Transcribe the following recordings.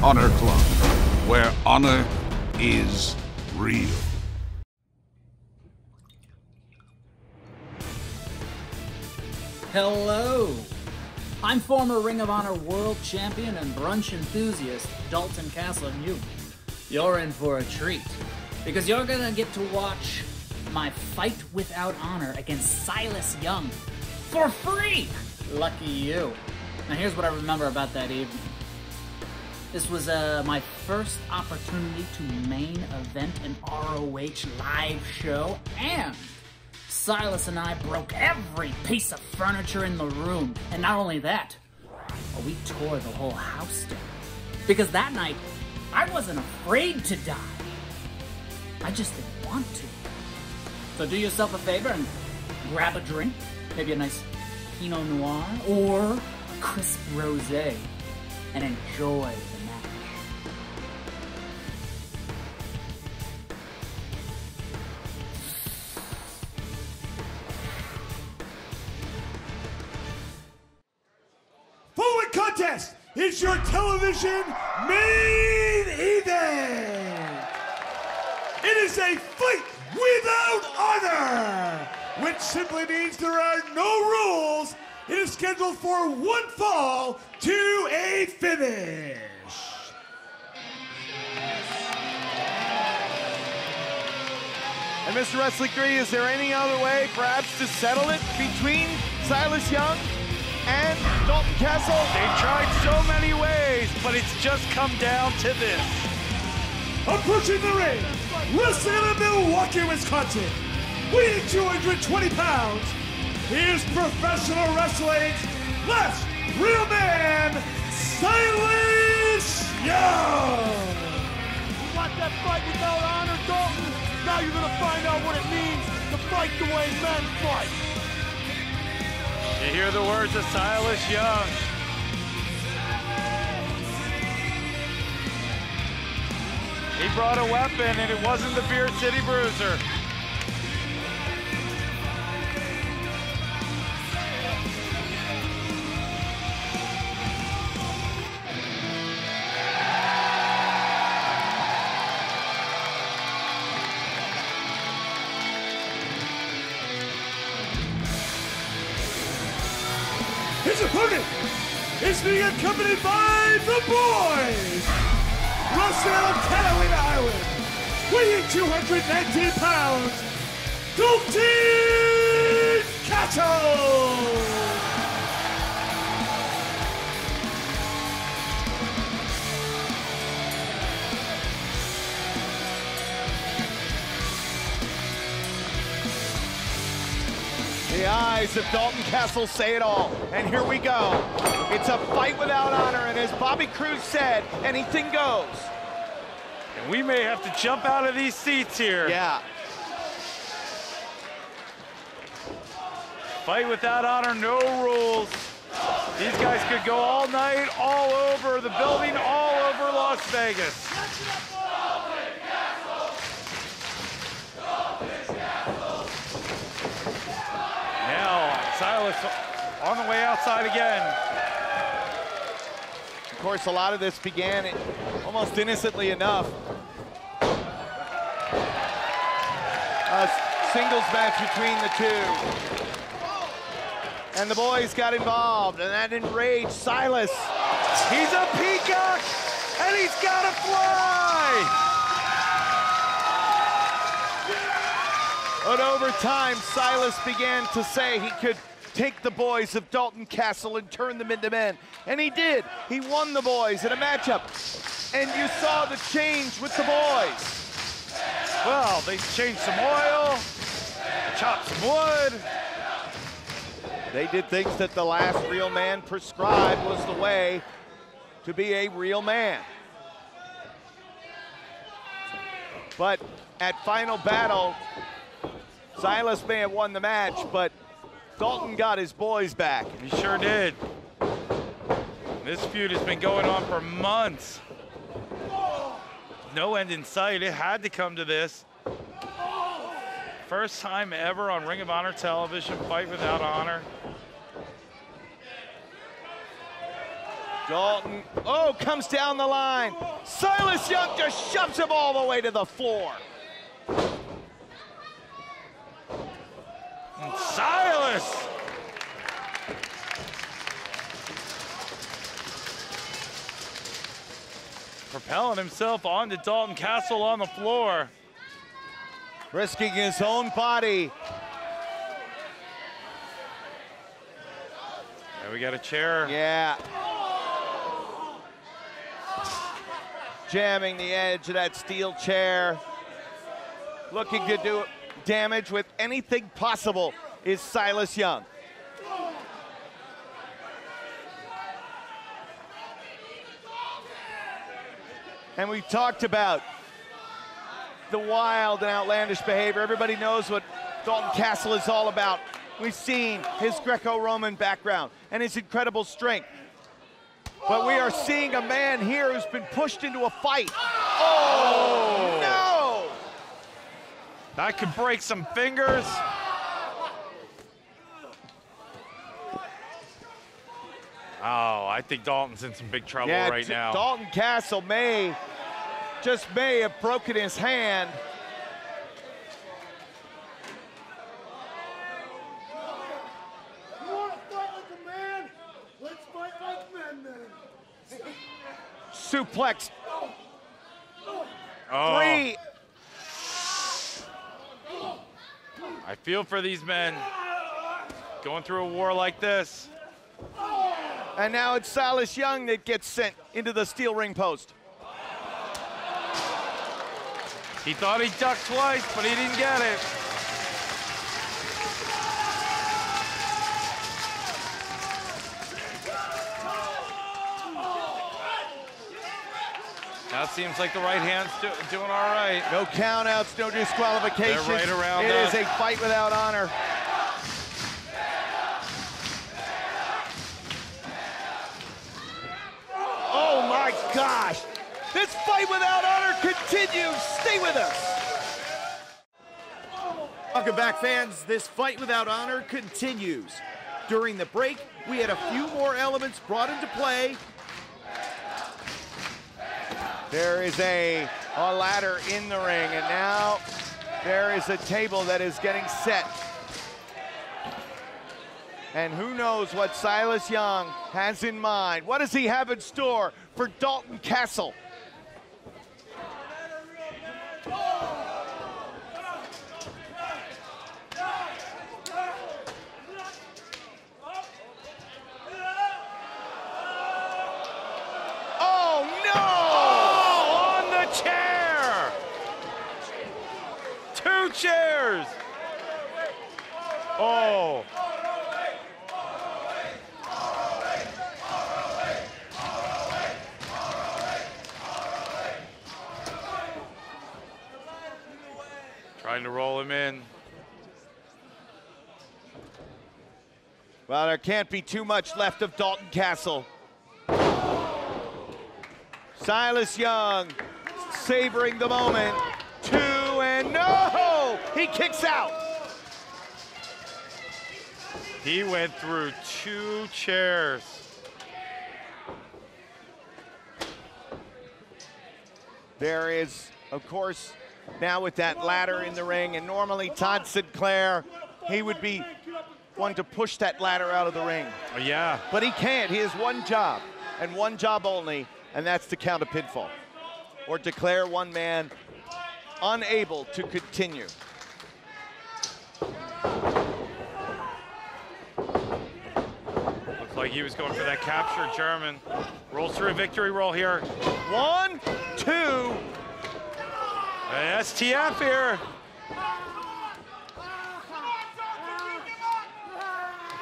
Honor Club, where honor is real. Hello! I'm former Ring of Honor World Champion and brunch enthusiast Dalton Castle, and you're in for a treat. Because you're gonna get to watch my fight without honor against Silas Young for free! Lucky you. Now here's what I remember about that evening. This was my first opportunity to main event an ROH live show, and Silas and I broke every piece of furniture in the room. And not only that, we tore the whole house down. Because that night, I wasn't afraid to die. I just didn't want to. So do yourself a favor and grab a drink, maybe a nice Pinot Noir or a crisp rosé, and enjoy the match. Following contest is your television main event. It is a fight without honor, which simply means there are no rules. It is scheduled for one fall to a finish. And Mr. Wrestling 3, is there any other way perhaps to settle it between Silas Young and Dalton Castle? They've tried so many ways, but it's just come down to this. Approaching the ring, wrestling out of Milwaukee, Wisconsin, weighing 220 pounds, he is professional wrestling's last real man, Silas Young. You want that fight without honor, Dalton? Now you're gonna find out what it means to fight the way men fight. You hear the words of Silas Young. He brought a weapon, and it wasn't the Beer City Bruiser. His opponent is being accompanied by the boys. Russell, Catalina Island, weighing 219 pounds, Dalton Castle. The eyes of Dalton Castle say it all, and here we go. It's a fight without honor, and as Bobby Cruz said, anything goes. And we may have to jump out of these seats here. Yeah. Fight without honor, no rules. These guys could go all night, all over the building, all over Las Vegas. Now, Silas on the way outside again. Of course, a lot of this began almost innocently enough. A singles match between the two. And the boys got involved, and that enraged Silas. He's a peacock, and he's got to fly! But over time, Silas began to say he could take the boys of Dalton Castle and turn them into men. And he did. He won the boys in a matchup. And you saw the change with the boys. Well, they changed some oil, chopped some wood. They did things that the last real man prescribed was the way to be a real man. But at Final Battle, Silas may have won the match, but Dalton got his boys back. He sure did. This feud has been going on for months. No end in sight. It had to come to this. First time ever on Ring of Honor television, fight without honor. Dalton, oh, comes down the line. Silas Young just shoves him all the way to the floor. And Silas! Propelling himself onto Dalton Castle on the floor. Risking his own body. There we got a chair. Yeah. Jamming the edge of that steel chair. Looking to do damage with anything possible is Silas Young. And we talked about the wild and outlandish behavior. Everybody knows what Dalton Castle is all about. We've seen his Greco-Roman background and his incredible strength. But we are seeing a man here who's been pushed into a fight. Oh, no! That could break some fingers. Oh, I think Dalton's in some big trouble right now. Dalton Castle may have broken his hand. You want to fight like a man? Let's fight like men then. Suplex. Oh. 3. I feel for these men going through a war like this. And now it's Silas Young that gets sent into the steel ring post. He thought he ducked twice, but he didn't get it. Now it seems like the right hand's doing all right. No countouts, no disqualifications. They're right around It us. is a fight without honor. Oh my gosh! This fight without honor continues. Stay with us. Welcome back, fans. This fight without honor continues. During the break, we had a few more elements brought into play. There is a ladder in the ring, and now there is a table that is getting set. And who knows what Silas Young has in mind. What does he have in store for Dalton Castle? Chairs. Oh. Trying to roll him in. Well, there can't be too much left of Dalton Castle. Silas Young savoring the moment. 2 and no! He kicks out. He went through 2 chairs. There is, of course, now with that ladder in the ring, and normally Todd Sinclair, he would be one to push that ladder out of the ring. Oh, yeah. But he can't. He has one job, and one job only, and that's to count a pinfall or declare one man unable to continue. Looked like he was going for that capture German. Rolls through a victory roll here. 1, 2. An STF here.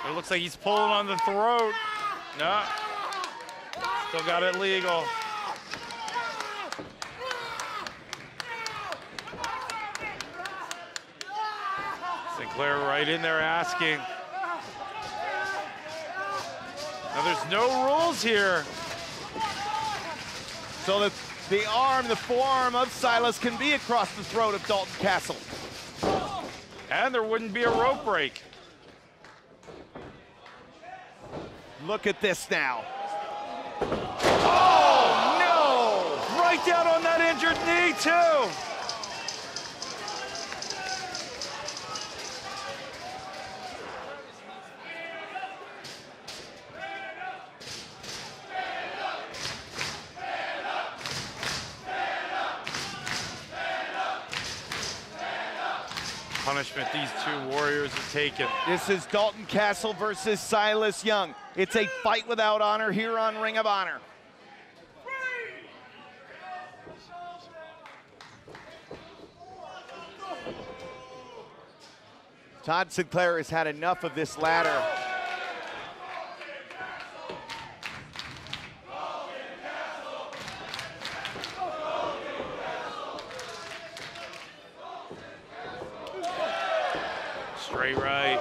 It looks like he's pulling on the throat. No. Still got it legal. Sinclair right in there asking. Now there's no rules here. So the arm, the forearm of Silas can be across the throat of Dalton Castle. And there wouldn't be a rope break. Look at this now. Oh, no! Right down on that injured knee, too. Punishment these two warriors have taken. This is Dalton Castle versus Silas Young. It's a fight without honor here on Ring of Honor. Todd Sinclair has had enough of this ladder. Straight right.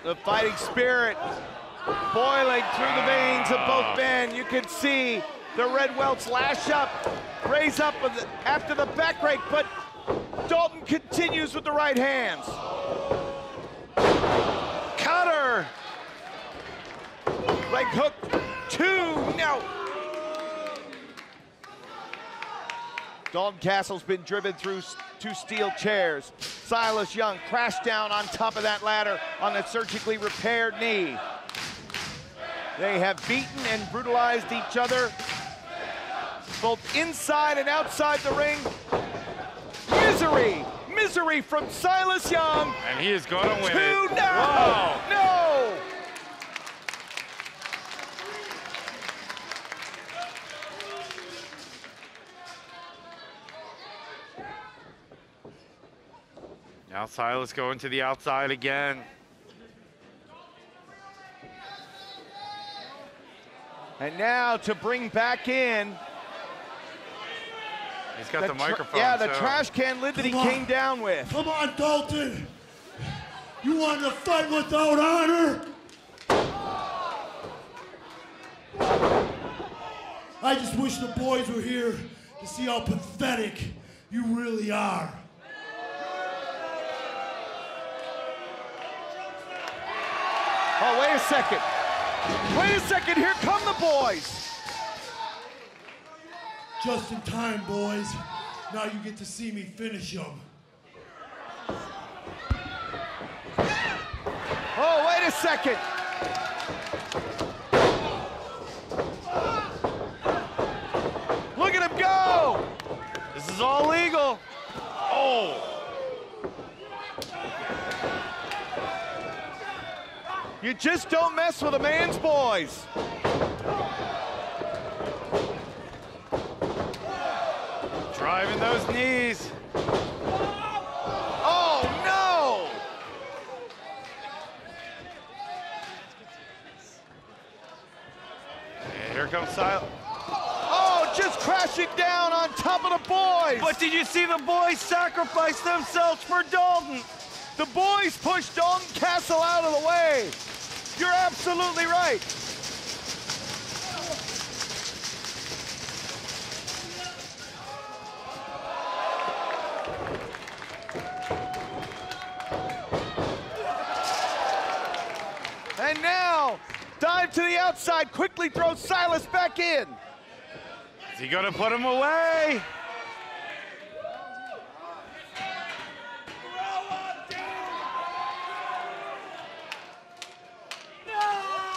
The fighting spirit boiling through the veins of both men. You can see the red welts lash up, raise up after the back break, but Dalton continues with the right hands. Counter. Leg hook, 2, no. Dalton Castle's been driven through 2 steel chairs. Silas Young crashed down on top of that ladder on a surgically repaired knee. They have beaten and brutalized each other, both inside and outside the ring. Misery from Silas Young. And he is going to win 2, it. no, Whoa. no. Now Silas going to the outside again. And now to bring back in. He's got the microphone. Yeah, the so. trash can lid that he came down with. Come on, Dalton. You wanted to fight without honor? I just wish the boys were here to see how pathetic you really are. Oh, wait a second. Wait a second, here come the boys. Just in time, boys. Now you get to see me finish them. Oh, wait a second. Look at him go. This is all legal. Oh. You just don't mess with a man's boys. Driving those knees. Oh, no! And here comes Silas. Oh, just crashing down on top of the boys! But did you see the boys sacrifice themselves for Dalton? The boys pushed Dalton Castle out of the way. You're absolutely right. And now, dive to the outside, quickly throws Silas back in. Is he gonna put him away?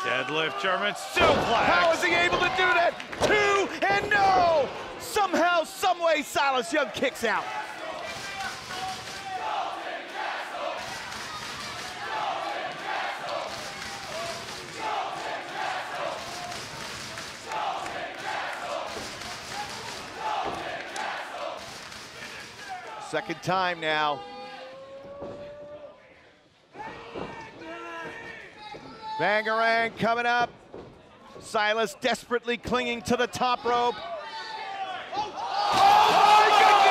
Deadlift German suplex. How is he able to do that? 2 and no! Somehow, someway, Silas Young kicks out. Second time now. Bangarang coming up. Silas desperately clinging to the top rope. Oh my God!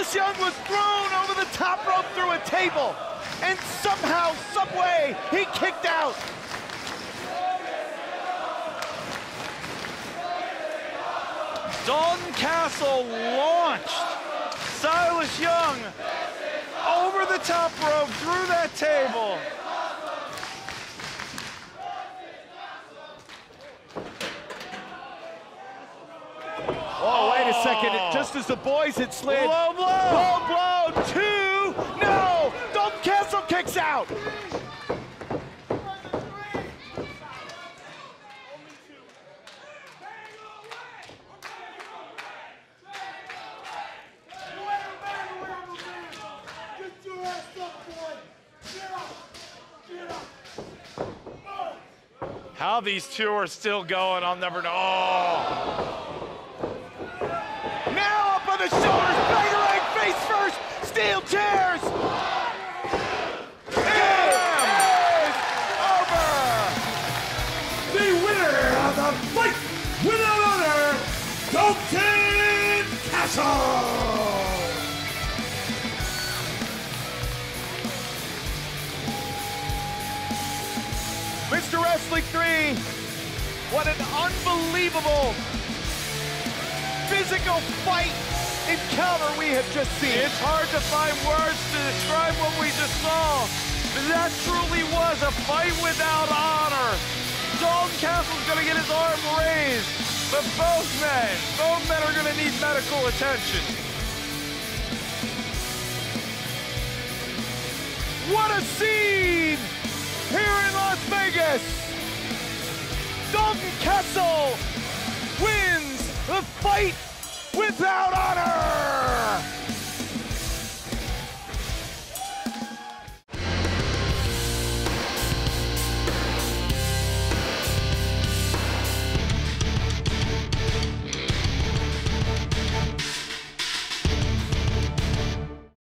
Silas Young was thrown over the top rope through a table, and somehow, someway, he kicked out. Dalton Castle launched Silas Young over the top rope through that table. Oh, wait a second. Just as the boys had slid. Low blow. Low blow. 2. No. Dalton Castle kicks out. How these two are still going, I'll never know. Oh. Now up on the shoulders, bang face first, steel chairs. It is over. The winner of the Fight Without Honor, Dalton Castle. Mr. Wrestling 3, what an unbelievable physical fight encounter we have just seen. It's hard to find words to describe what we just saw. That truly was a fight without honor. Dalton Castle's gonna get his arm raised, but both men are gonna need medical attention. What a scene here in Las Vegas. Dalton Castle wins the fight without honor.